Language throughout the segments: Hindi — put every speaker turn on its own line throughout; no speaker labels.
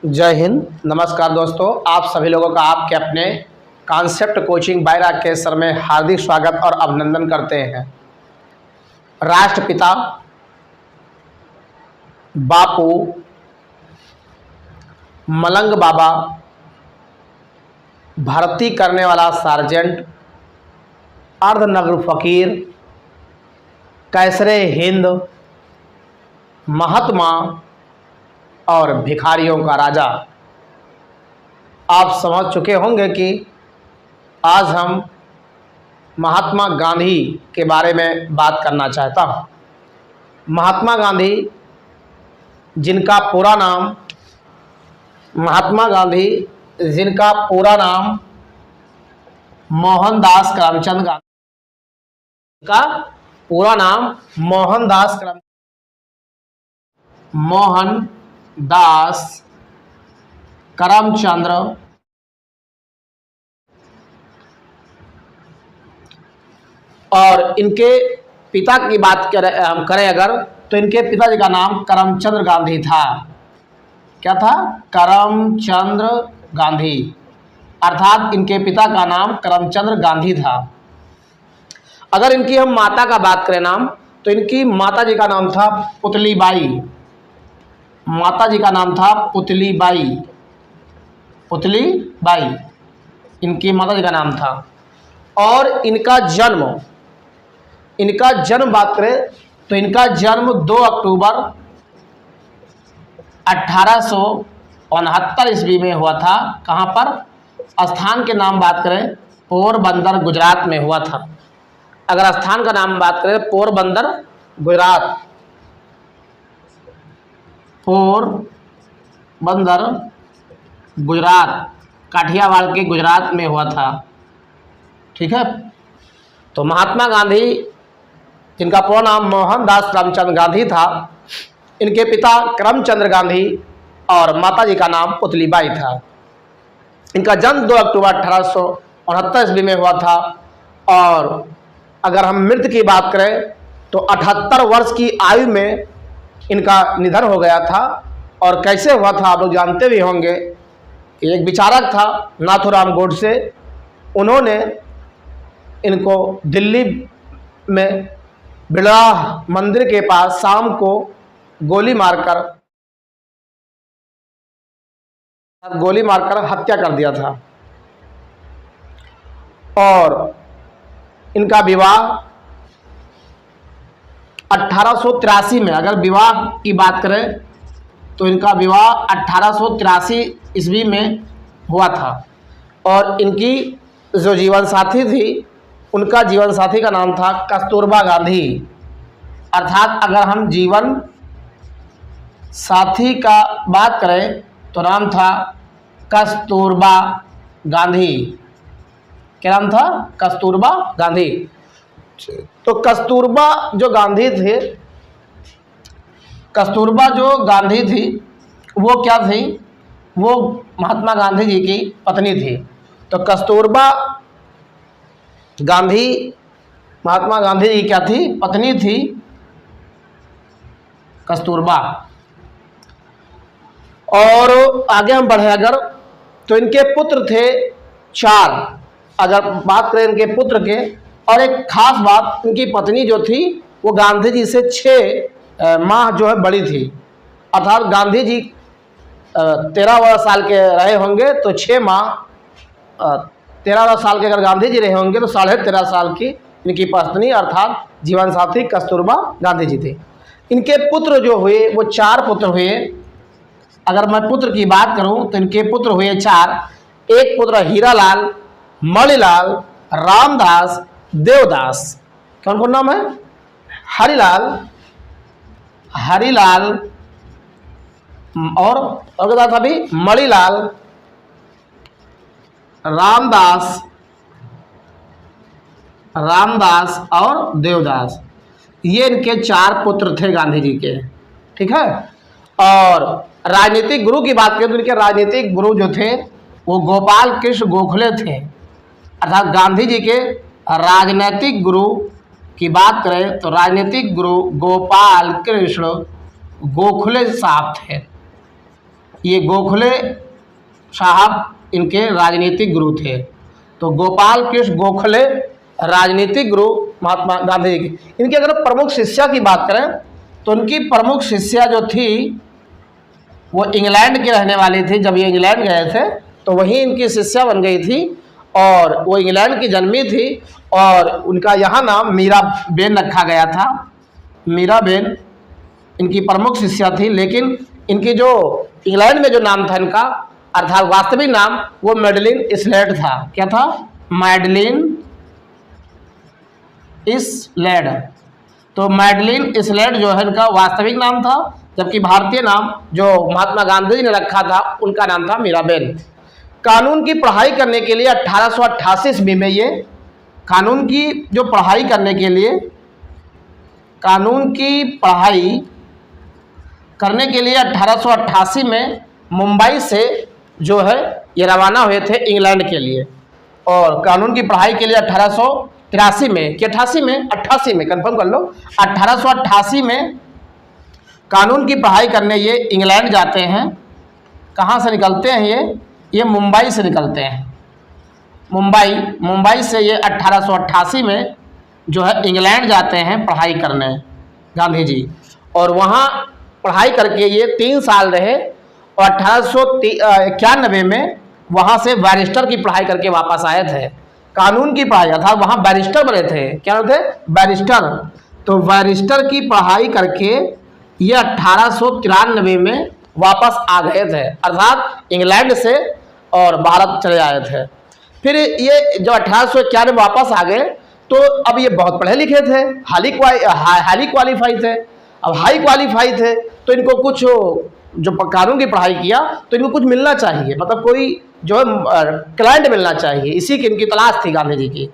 जय हिंद। नमस्कार दोस्तों, आप सभी लोगों का आपके अपने concept coaching bye Rakesh sir में हार्दिक स्वागत और अभिनंदन करते हैं। राष्ट्रपिता बापू, मलंग बाबा, भर्ती करने वाला सार्जेंट, अर्धनग्न फकीर, कैसरे हिंद, महात्मा और भिखारियों का राजा। आप समझ चुके होंगे कि आज हम महात्मा गांधी के बारे में बात करना चाहता हूँ। महात्मा गांधी, जिनका पूरा नाम मोहनदास करमचंद गांधी, का पूरा नाम मोहनदास करमचंद और इनके पिता की बात करें अगर, तो इनके पिताजी का नाम करमचंद गांधी था। क्या था? करमचंद गांधी, अर्थात इनके पिता का नाम करमचंद गांधी था। अगर इनकी हम माता का बात करें नाम, तो इनकी माता जी का नाम था पुतलीबाई। माता जी का नाम था पुतलीबाई। इनकी माता जी का नाम था। और इनका जन्म बात करें तो इनका जन्म 2 अक्टूबर 1869 ईस्वी में हुआ था। कहाँ पर? स्थान के नाम बात करें, पोरबंदर, गुजरात में हुआ था। अगर स्थान का नाम बात करें, पोरबंदर, गुजरात, काठियावाड़ के गुजरात में हुआ था। ठीक है। तो महात्मा गांधी, जिनका पूरा नाम मोहनदास करमचंद गांधी था, इनके पिता करमचंद गांधी और माता जी का नाम पुतलीबाई था। इनका जन्म 2 अक्टूबर 1869 ईस्वी में हुआ था। और अगर हम मृत्यु की बात करें तो 78 वर्ष की आयु में इनका निधन हो गया था। और कैसे हुआ था आप लोग जानते भी होंगे। एक विचारक था नाथूराम गोडसे, उन्होंने इनको दिल्ली में बिरला मंदिर के पास शाम को गोली मारकर हत्या कर दिया था। और इनका विवाह 1883 में, अगर विवाह की बात करें तो इनका विवाह 1883 ईस्वी में हुआ था। और इनकी जो जीवन साथी थी, उनका जीवन साथी का नाम था कस्तूरबा गांधी। अर्थात अगर हम जीवन साथी का बात करें तो नाम था कस्तूरबा गांधी। क्या नाम था? कस्तूरबा गांधी। तो कस्तूरबा जो गांधी थी, वो क्या थी? वो महात्मा गांधी जी की पत्नी थी। तो कस्तूरबा गांधी महात्मा गांधी जी क्या थी? पत्नी थी कस्तूरबा। और आगे हम बढ़े अगर, तो इनके पुत्र थे 4। अगर बात करें इनके पुत्र के, और एक खास बात, इनकी पत्नी जो थी वो गांधी जी से 6 माह जो है बड़ी थी। अर्थात गांधी जी 13 साल के रहे होंगे तो 6 माह, 13 साल के अगर गांधी जी रहे होंगे तो 13.5 साल की इनकी पत्नी अर्थात जीवन साथी कस्तूरबा गांधी जी थे। इनके पुत्र जो हुए वो 4 पुत्र हुए। अगर मैं पुत्र की बात करूं तो इनके पुत्र हुए 4। एक पुत्र हीरालाल, मणिलाल, रामदास, देवदास। कौन कौन नाम है? हरिलाल और क्या था अभी? मणिलाल, रामदास और देवदास। ये इनके 4 पुत्र थे गांधी जी के। ठीक है। और राजनीतिक गुरु की बात करें तो इनके राजनीतिक गुरु जो थे वो गोपाल कृष्ण गोखले थे। अर्थात गांधी जी के राजनीतिक गुरु की बात करें तो राजनीतिक गुरु गोपाल कृष्ण गोखले साहब थे। ये गोखले साहब इनके राजनीतिक गुरु थे। तो गोपाल कृष्ण गोखले राजनीतिक गुरु महात्मा गांधी की। इनके अगर प्रमुख शिष्या की बात करें तो उनकी प्रमुख शिष्या जो थी वो इंग्लैंड की रहने वाली थी। जब ये इंग्लैंड गए थे तो वहीं इनकी शिष्या बन गई थी और वो इंग्लैंड की जन्मी थी और उनका यहाँ नाम मीराबेन रखा गया था। मीराबेन इनकी प्रमुख शिष्या थी, लेकिन इनकी जो इंग्लैंड में जो नाम था इनका अर्थात वास्तविक नाम वो मैडलिन इसलेट था। क्या था? मैडलिन इसलेट। तो मैडलिन इसलेट जो है इनका वास्तविक नाम था, जबकि भारतीय नाम जो महात्मा गांधी जी ने रखा था उनका नाम था मीराबेन। कानून की पढ़ाई करने के लिए 1888 ईस्वी में ये कानून की जो पढ़ाई करने के लिए कानून की पढ़ाई करने के लिए 1888 में मुंबई से जो है ये रवाना हुए थे इंग्लैंड के लिए। और कानून की पढ़ाई के लिए 1883 में कि 88 में कंफर्म कर लो, 1888 में कानून की पढ़ाई करने ये इंग्लैंड जाते हैं। कहाँ से निकलते हैं? ये मुंबई से निकलते हैं। मुंबई से ये 1888 में जो है इंग्लैंड जाते हैं पढ़ाई करने गांधी जी। और वहाँ पढ़ाई करके ये 3 साल रहे और 1891 में वहाँ से बैरिस्टर की पढ़ाई करके वापस आए थे। कानून की पढ़ाई था, वहाँ बैरिस्टर बने थे। क्या थे? बैरिस्टर। तो बैरिस्टर की पढ़ाई करके ये 1893 में वापस आ गए थे, अर्थात इंग्लैंड से और भारत चले आए थे। फिर ये जो 1891 में वापस आ गए तो अब ये बहुत पढ़े लिखे थे, हाईली क्वालिफाई थे। अब हाई क्वालिफाई थे तो इनको कुछ जो कानून की पढ़ाई किया तो इनको कुछ मिलना चाहिए, मतलब कोई जो है क्लाइंट मिलना चाहिए। इसी की इनकी तलाश थी गांधी जी की।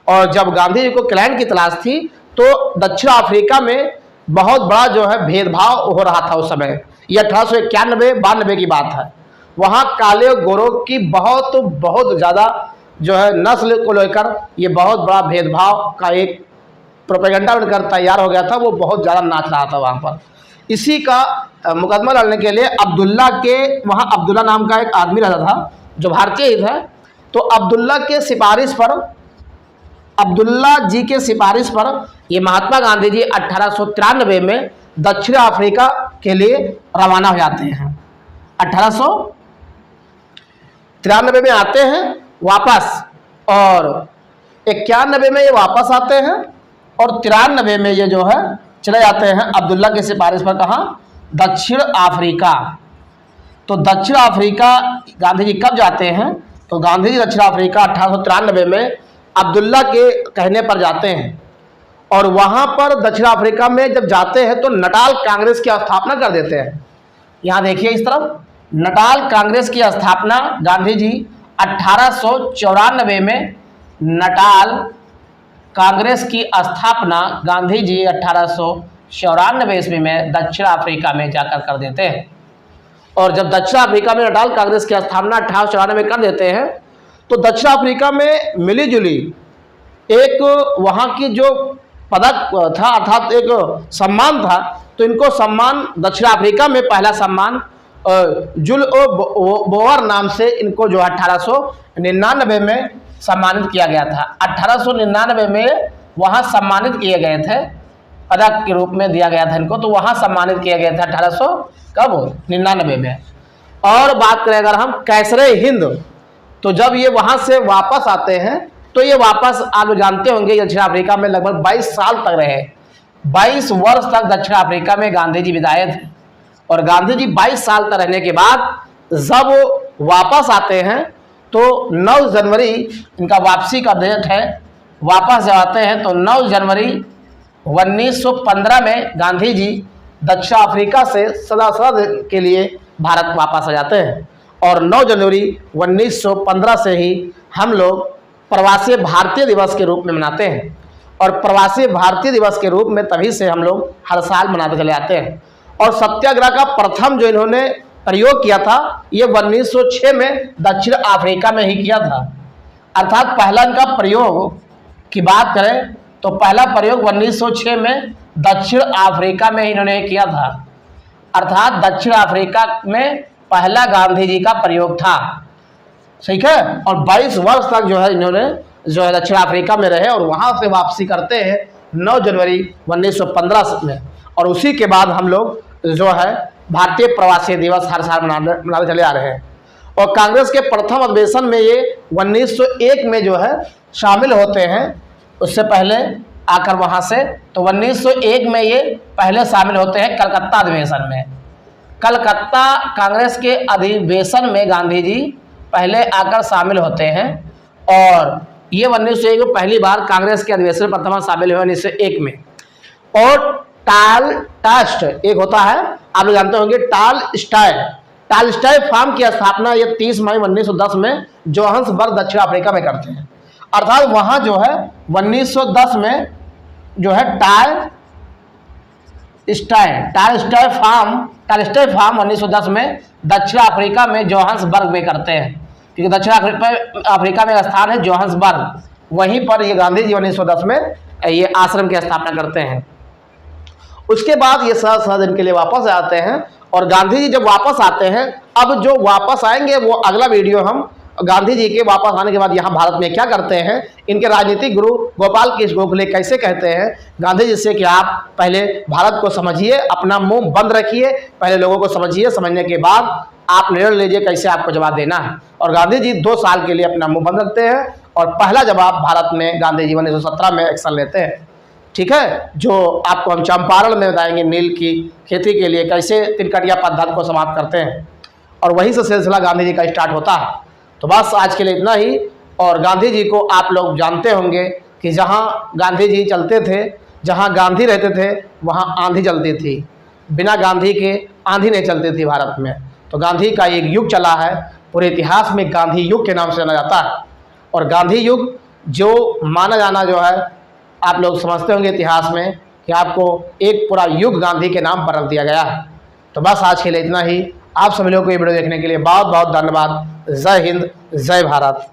और जब गांधी जी को क्लाइंट की तलाश थी तो दक्षिण अफ्रीका में बहुत बड़ा जो है भेदभाव हो रहा था उस समय। ये 1891-92 की बात है। वहाँ काले और गोरों की बहुत ज़्यादा जो है नस्ल को लेकर ये बहुत बड़ा भेदभाव का एक प्रोपेगेंडा बनकर तैयार हो गया था। वो बहुत ज़्यादा नाच रहा था वहाँ पर। इसी का मुकदमा लड़ने के लिए अब्दुल्ला के वहाँ अब्दुल्ला नाम का एक आदमी रहता था जो भारतीय ही था। तो अब्दुल्ला जी के सिफारिश पर ये महात्मा गांधी जी 1893 में दक्षिण अफ्रीका के लिए रवाना हो जाते हैं। 1893 में आते हैं वापस और 91 में ये वापस आते हैं और 93 में ये जो है चले जाते हैं अब्दुल्ला की सिफारिश पर। कहाँ? दक्षिण अफ्रीका। तो दक्षिण अफ्रीका गांधी जी कब जाते हैं? तो गांधी जी दक्षिण अफ्रीका 1893 में अब्दुल्ला के कहने पर जाते हैं। और वहाँ पर दक्षिण अफ्रीका में जब जाते हैं तो नटाल कांग्रेस की स्थापना कर देते हैं। यहाँ देखिए इस तरफ नटाल कांग्रेस की स्थापना गांधी जी 1894 में नटाल कांग्रेस की स्थापना गांधी जी 1894 ईस्वी में दक्षिण अफ्रीका में जाकर कर देते हैं। और जब दक्षिण अफ्रीका में नटाल कांग्रेस की स्थापना 1894 में कर देते हैं तो दक्षिण अफ्रीका में मिली जुली एक वहाँ की जो पदक था अर्थात एक सम्मान था, तो इनको सम्मान दक्षिण अफ्रीका में पहला सम्मान जुल बोवर नाम से इनको जो 1899 में सम्मानित किया गया था। 1899 में वहाँ सम्मानित किए गए थे, पदक के रूप में दिया गया था इनको, तो वहाँ सम्मानित किया गया था 1899 में। और बात करें अगर हम कैसरे हिंद, तो जब ये वहाँ से वापस आते हैं तो ये वापस आप जानते होंगे दक्षिण अफ्रीका में लगभग 22 साल तक रहे। 22 वर्ष तक दक्षिण अफ्रीका में गांधी जी विधायक थे। और गांधी जी 22 साल तक रहने के बाद जब वापस आते हैं तो 9 जनवरी इनका वापसी का डेट है। वापस जब आते हैं तो 9 जनवरी 1915 में गांधी जी दक्षिण अफ्रीका से सदा के लिए भारत वापस आ जाते हैं। और 9 जनवरी 1915 से ही हम लोग प्रवासी भारतीय दिवस के रूप में मनाते हैं। और प्रवासी भारतीय दिवस के रूप में तभी से हम लोग हर साल मनाते चले आते हैं। और सत्याग्रह का प्रथम जो इन्होंने प्रयोग किया था ये 1906 में दक्षिण अफ्रीका में ही किया था। अर्थात पहला इनका प्रयोग की बात करें तो पहला प्रयोग 1906 में दक्षिण अफ्रीका में इन्होंने किया था। अर्थात दक्षिण अफ्रीका में पहला गांधी जी का प्रयोग था, ठीक है। और 22 वर्ष तक जो है इन्होंने जो है दक्षिण अफ्रीका में रहे और वहाँ से वापसी करते हैं 9 जनवरी 1915 में। और उसी के बाद हम लोग जो है भारतीय प्रवासी दिवस हर साल मनाते चले आ रहे हैं। और कांग्रेस के प्रथम अधिवेशन में ये 1901 में जो है शामिल होते हैं, उससे पहले आकर वहाँ से, तो 1901 में ये पहले शामिल होते हैं कलकत्ता अधिवेशन में। कलकत्ता कांग्रेस के अधिवेशन में गांधी जी पहले आकर शामिल होते हैं और ये 1901 में पहली बार कांग्रेस के अधिवेशन में प्रथम शामिल हुए 1901 में। और टालस्टॉय एक होता है, आप लोग जानते होंगे, टालस्टॉय फार्म की स्थापना ये 30 मई 1910 में जोहान्सबर्ग दक्षिण अफ्रीका में करते हैं। अर्थात वहाँ जो है 1910 में जो है टालस्टॉय फार्म 1910 में दक्षिण अफ्रीका में जोहान्सबर्ग में करते हैं, क्योंकि दक्षिण अफ्रीका में स्थान है जोहान्सबर्ग, वहीं पर ये गांधी जी 1910 में ये आश्रम की स्थापना करते हैं। उसके बाद ये 7 दिन के लिए वापस आते हैं और गांधी जी जब वापस आते हैं, अब जो वापस आएंगे वो अगला वीडियो हम गांधी जी के वापस आने के बाद यहाँ भारत में क्या करते हैं, इनके राजनीतिक गुरु गोपाल कृष्ण गोखले कैसे कहते हैं गांधी जी से कि आप पहले भारत को समझिए, अपना मुंह बंद रखिए, पहले लोगों को समझिए, समझने के बाद आप निर्णय लीजिए कैसे आपको जवाब देना है। और गांधी जी 2 साल के लिए अपना मुंह बंद रखते हैं और पहला जवाब भारत में गांधी जी 1917 में एक्शन लेते हैं, ठीक है, जो आपको हम चंपारण में बताएंगे नील की खेती के लिए कैसे तिनकटिया पद्धति को समाप्त करते हैं। और वहीं से सिलसिला गांधी जी का स्टार्ट होता है। तो बस आज के लिए इतना ही। और गांधी जी को आप लोग जानते होंगे कि जहाँ गांधी जी चलते थे, जहाँ गांधी रहते थे, वहाँ आंधी चलती थी, बिना गांधी के आंधी नहीं चलती थी भारत में। तो गांधी का एक युग चला है, पूरे इतिहास में गांधी युग के नाम से जाना जाता है। और गांधी युग जो माना जाना जो है, आप लोग समझते होंगे इतिहास में कि आपको एक पूरा युग गांधी के नाम पर रख दिया गया है। तो बस आज के लिए इतना ही। आप सभी लोगों को ये वीडियो देखने के लिए बहुत बहुत धन्यवाद। जय हिंद, जय भारत।